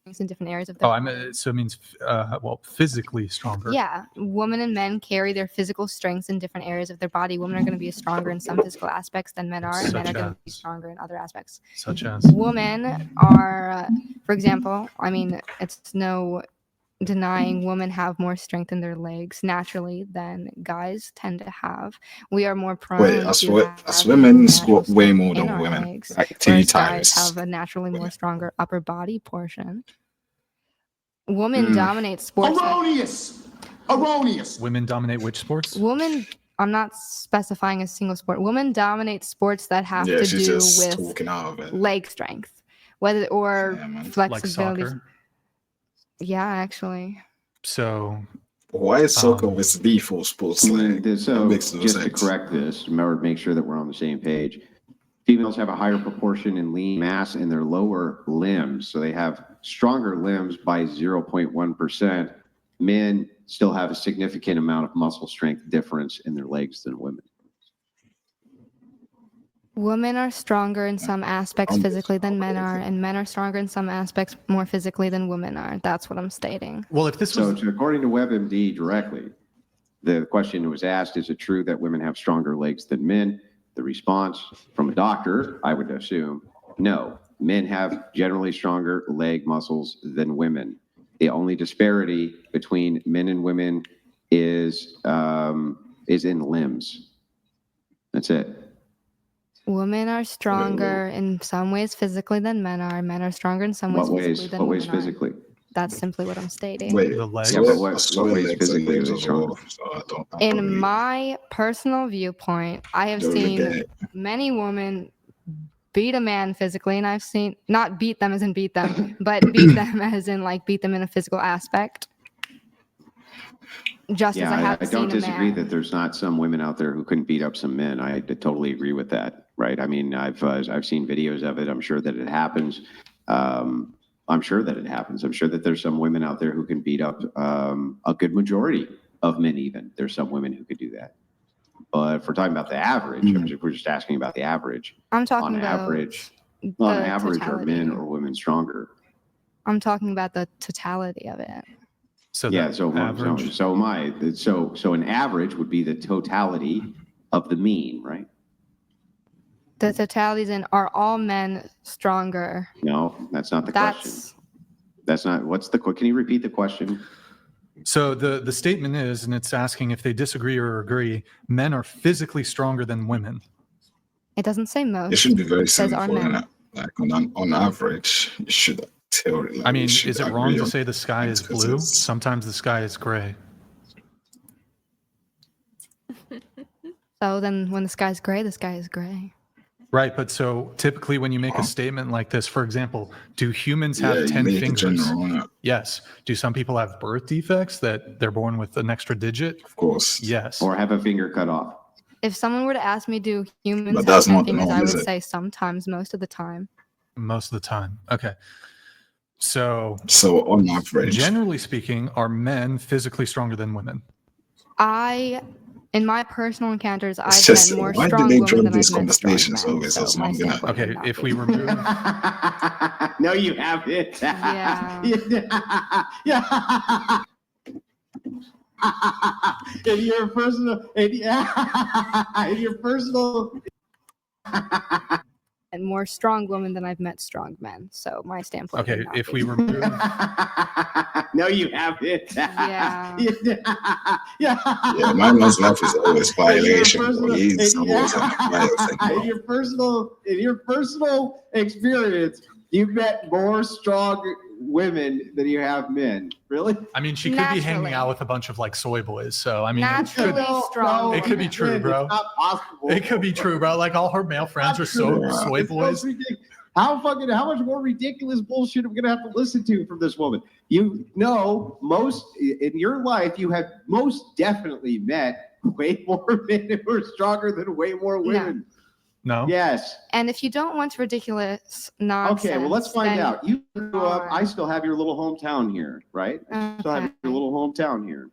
in different areas of their so it means physically stronger. Yeah, women and men carry their physical strengths in different areas of their body. Women are going to be stronger in some physical aspects than men are, and men are going to be stronger in other aspects. Such as women are, for example, I mean, it's no denying women have more strength in their legs naturally than guys tend to have. We are more prone as women squat way more than women, legs, like 2 times. Guys have a naturally more stronger upper body portion. Women dominate sports. Erroneous. Women dominate which sports? I'm not specifying a single sport. Women dominate sports that have to do with leg strength, flexibility. Like soccer? Yeah, actually. So why is soccer with default sports? So just to correct this, remember, make sure that we're on the same page. Females have a higher proportion in lean mass in their lower limbs, so they have stronger limbs by 0.1%. Men still have a significant amount of muscle strength difference in their legs than women. Women are stronger in some aspects physically than men are, and men are stronger in some aspects more physically than women are. That's what I'm stating. Well, if this was... So according to WebMD directly, the question was asked, is it true that women have stronger legs than men? The response from a doctor, I would assume, no. Men have generally stronger leg muscles than women. The only disparity between men and women is in limbs. That's it. Women are stronger in some ways physically than men are. Men are stronger in some ways physically than women are. What ways physically? That's simply what I'm stating. The legs? Yeah, what ways physically are they stronger? In my personal viewpoint, I have seen many women beat a man physically, and I've seen, not beat them as in beat them, but beat them as in like beat them in a physical aspect. Just as I have seen a man. I don't disagree that there's not some women out there who couldn't beat up some men. I totally agree with that, right? I mean, I've seen videos of it. I'm sure that it happens. I'm sure that there's some women out there who can beat up a good majority of men even. There's some women who could do that. But if we're talking about the average, if we're just asking about the average, I'm talking on average, are men or women stronger? I'm talking about the totality of it. So yeah, so an average would be the totality of the mean, right? The totalities in are all men stronger? No, that's not the question. That's not, can you repeat the question? So the statement is, and it's asking if they disagree or agree, men are physically stronger than women. It doesn't say most. It should be very simple. Like on average, you should theoretically. I mean, is it wrong to say the sky is blue? Sometimes the sky is gray. So then when the sky is gray, the sky is gray. Right, but so typically when you make a statement like this, for example, do humans have 10 fingers? Yes. Do some people have birth defects that they're born with an extra digit? Of course. Yes. Or have a finger cut off? If someone were to ask me, do humans have 10 fingers, I would say sometimes, most of the time. Most of the time. Okay. So on average, generally speaking, are men physically stronger than women? In my personal encounters, I've met more strong women than I've met strong men. Okay, if we remove... No, you haven't. Yeah. Yeah. In your personal... And more strong women than I've met strong men. So my standpoint. Okay, if we remove... No, you haven't. Yeah. Yeah, my man's life is always violation. In your personal experience, you've met more strong women than you have men. Really? I mean, she could be hanging out with a bunch of like soy boys. So I mean, strong. It could be true, bro. It's not possible. It could be true, bro. Like all her male friends are soy boys. How much more ridiculous bullshit are we gonna have to listen to from this woman? You know, most in your life, you have most definitely met way more men who are stronger than way more women. No. Yes. And if you don't want ridiculous nonsense, okay, well, let's find out. You grew up. I still have your little hometown here, right? I still have your little hometown here.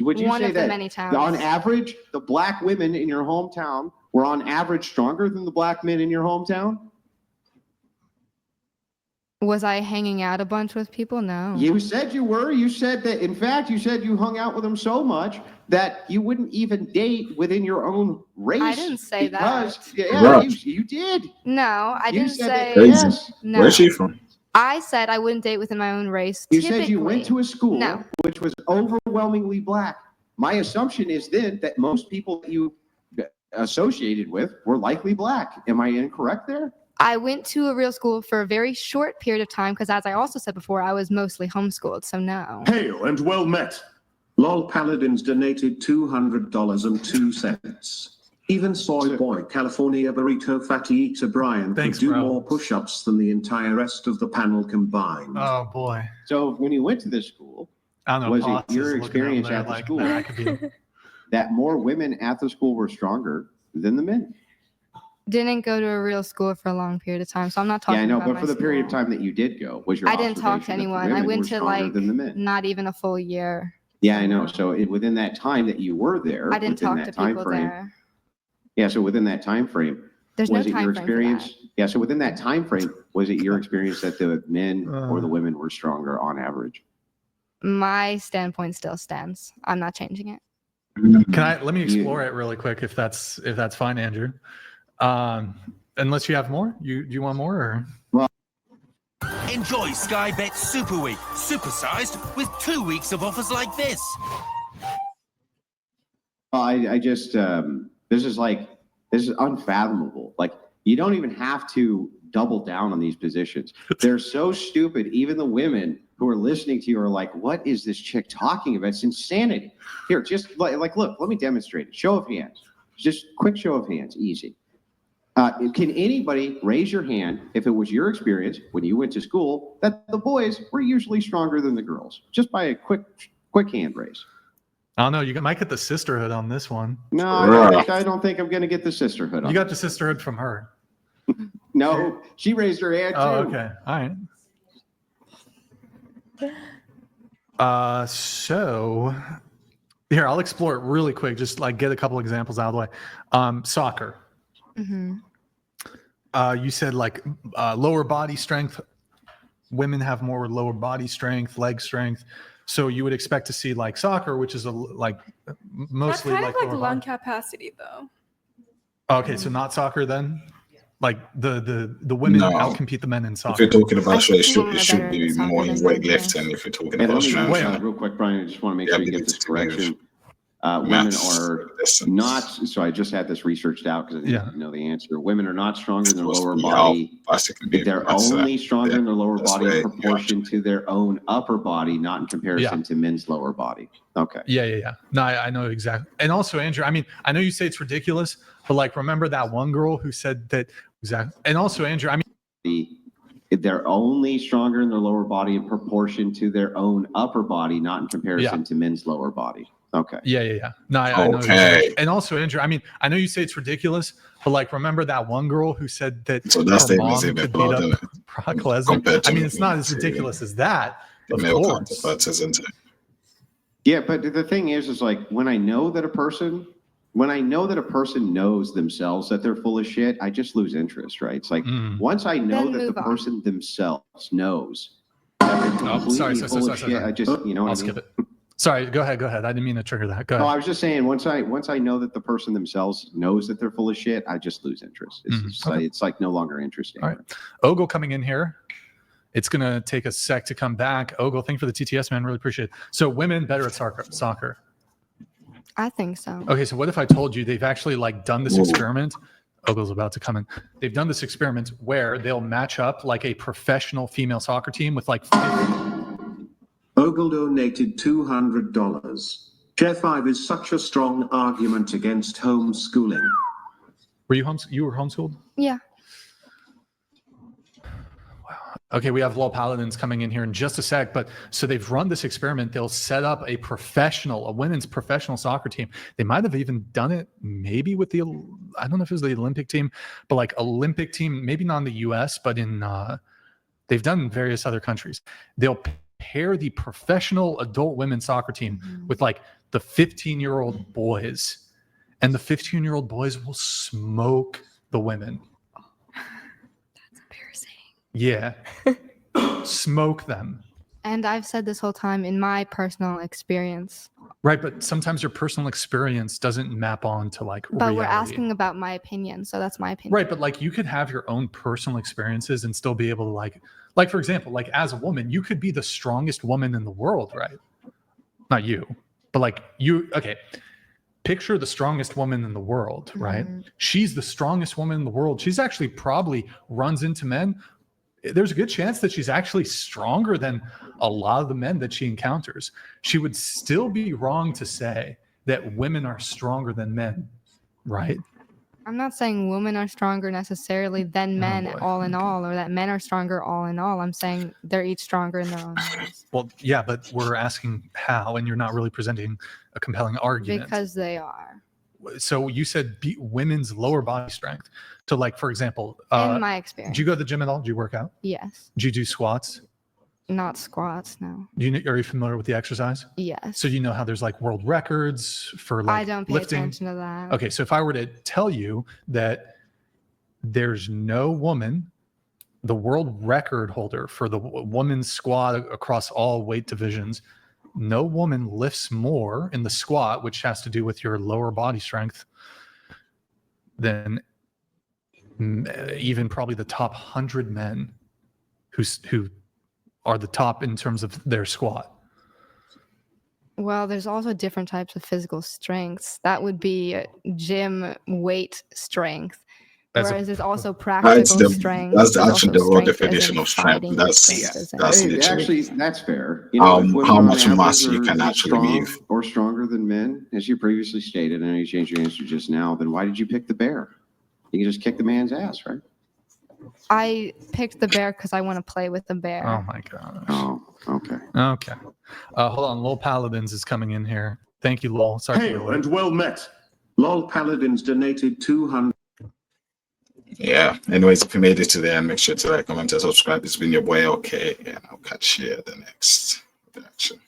Would you say that many towns. On average, the black women in your hometown were on average stronger than the black men in your hometown? Was I hanging out a bunch with people? No. You said you were. You said that, in fact, you said you hung out with them so much that you wouldn't even date within your own race. I didn't say because, that. Yeah, Right. you did. No, I You didn't said say. that, yes. No. Where's she from? I said I wouldn't date within my own race. You said you went to typically. a school No. which was overwhelmingly black. My assumption is then that most people that you associated with were likely black. Am I incorrect there? I went to a real school for a very short period of time because, as I also said before, I was mostly homeschooled. So no. Hail and well met. Lol Paladins donated $200.02. Even Soy Boy California Burrito Fatty Eater Brian Thanks, could do bro. more push-ups than the entire rest of the panel combined. Oh boy. So when you went to this school, I don't know. Was it Potts is your looking experience over there at the like, school? that could be. that more women at the school were stronger than the men. Didn't go to a real school for a long period of time, so I'm not talking Yeah, I know, about but my for the period of school. time that you did go, was your I didn't talk to observation that the anyone. I women went were to stronger like than the men? not even a full year. Yeah, I know. So within that time that you were there, I didn't within talk that to time people frame, there. Yeah, so within that time frame, There's no was it time your frame for experience? that. Yeah, so within that time frame, was it your experience that the men or the women were stronger on average? My standpoint still stands. I'm not changing it. Let me explore it really quick if that's fine, Andrew. Unless you have more, do you want more or? Enjoy Sky Bet Super Week, supersized with 2 weeks of offers like this. I just this is unfathomable. Like, you don't even have to double down on these positions. They're so stupid. Even the women who are listening to you are like, what is this chick talking about? It's insanity. Here, just like look, let me demonstrate it. Show of hands. Just quick show of hands, easy. Can anybody raise your hand if it was your experience when you went to school that the boys were usually stronger than the girls? Just by a quick hand raise. I don't know. You might get the sisterhood on this one. No, I don't think I'm going to get the sisterhood on You got this. the sisterhood from her. No, she raised her hand too. Oh, okay. All right. So here, I'll explore it really quick. Just like get a couple examples out of the way. Soccer. Mm-hmm. You said like lower body strength. Women have more lower body strength, leg strength. So you would expect to see like soccer, which is mostly That's kind like of like lower lung body. capacity, though. Okay, so not soccer then. Like the women No. outcompete the men in If soccer. you're talking about I strength, think it women are should better be in soccer more in than men, weightlifting if you're talking And about let me strength. Wait. real quick, Brian, I just want to make Yeah, sure you but get this it's correction. Women Maths, are distance. not, so I just had this researched out because I didn't know the answer. Women are not stronger in their Supposed to lower be body. how fast it can be. They're That's only stronger in their lower that's body in way proportion to their own upper body, not in comparison Yeah. to men's lower body. Okay. Yeah. No, I know exactly. And also, Andrew, I mean, I know you say it's ridiculous, but like, remember that one girl who said that exactly. And also, Andrew, I mean, They're only stronger in their lower body in proportion to their own upper body, not in comparison to men's lower body. Okay. Yeah. No, I know. Okay. Exactly. And also, Andrew, I mean, I know you say it's ridiculous, but like, remember that one girl who said that So that her statement's mom even could beat broader up Brock Lesnar? compared to I mean, it's not as the- ridiculous as that, the of male course. counterparts, isn't it? Yeah, but the thing is like when I know that a person knows themselves that they're full of shit, I just lose interest, right? It's like once I know Then that the move on. person themselves knows that they're completely full of shit, I just, you know what I I'll mean? skip it. Sorry, go ahead. I didn't mean to trigger that. Go No, ahead. I was just saying once I know that the person themselves knows that they're full of shit, I just lose interest. It's like no longer interesting. All right. Ogle coming in here. It's going to take a sec to come back. Ogle, thank you for the TTS, man. Really appreciate it. So women better at soccer. I think so. Okay, so what if I told you they've actually like done this experiment? Ogle's about to come in. They've done this experiment where they'll match up like a professional female soccer team with like 50. Ogle donated $200. Chair 5 is such a strong argument against homeschooling. Were you homeschooled? Yeah. Okay, we have Lol Paladins coming in here in just a sec, but so they've run this experiment. They'll set up a women's professional soccer team. They might have even done it maybe with I don't know if it was the Olympic team, but like Olympic team, maybe not in the US, but they've done in various other countries. They'll pair the professional adult women's soccer team with like the 15-year-old boys, and the 15-year-old boys will smoke the women. That's embarrassing. Yeah. don't smoke them. And I've said this whole time in my personal experience. Right, but sometimes your personal experience doesn't map on to like But reality. we're asking about my opinion, so that's my opinion. Right, but like you could have your own personal experiences and still be able to like for example, like as a woman, you could be the strongest woman in the world, right? Not you, but like you. Okay, picture the strongest woman in the world, right? She's the strongest woman in the world. She's actually probably runs into men. There's a good chance that she's actually stronger than a lot of the men that she encounters. She would still be wrong to say that women are stronger than men, right? I'm not saying women are stronger necessarily than men boy. all in all, or that men are stronger all in all. I'm saying they're each stronger in their own ways. Well, yeah, but we're asking how, and you're not really presenting a compelling argument. Because they are. So you said women's lower body strength. So, like for example, In my experience. do you go to the gym at all? Do you work out? Yes. Do you do squats? Not squats, no. Are you familiar with the exercise? Yes. So you know how there's like world records for like I don't pay lifting? attention to that. Okay, so if I were to tell you that there's no woman, the world record holder for the woman's squat across all weight divisions, no woman lifts more in the squat, which has to do with your lower body strength, than even probably the top 100 men who are the top in terms of their squat. Well, there's also different types of physical strengths. That would be gym weight strength. Whereas there's also practical strength. That's There's actually the also raw strength as in definition of strength. fighting That's strength as in- literally Actually, that's fair. how if women on much average mass you are can actually strong move. or stronger than men, as you previously stated. I know you changed your answer just now. Then why did you pick the bear? You can just kick the man's ass, right? I picked the bear because I want to play with the bear. Oh my gosh. Oh, okay. Okay. Hold on. Lol Paladins is coming in here. Thank you, Lol. Sorry. Hail and well met. Lol Paladins donated 200. Yeah. Anyways, if you made it to the end, make sure to like, comment, and subscribe. It's been your boy, okay, and I'll catch you at the next reaction.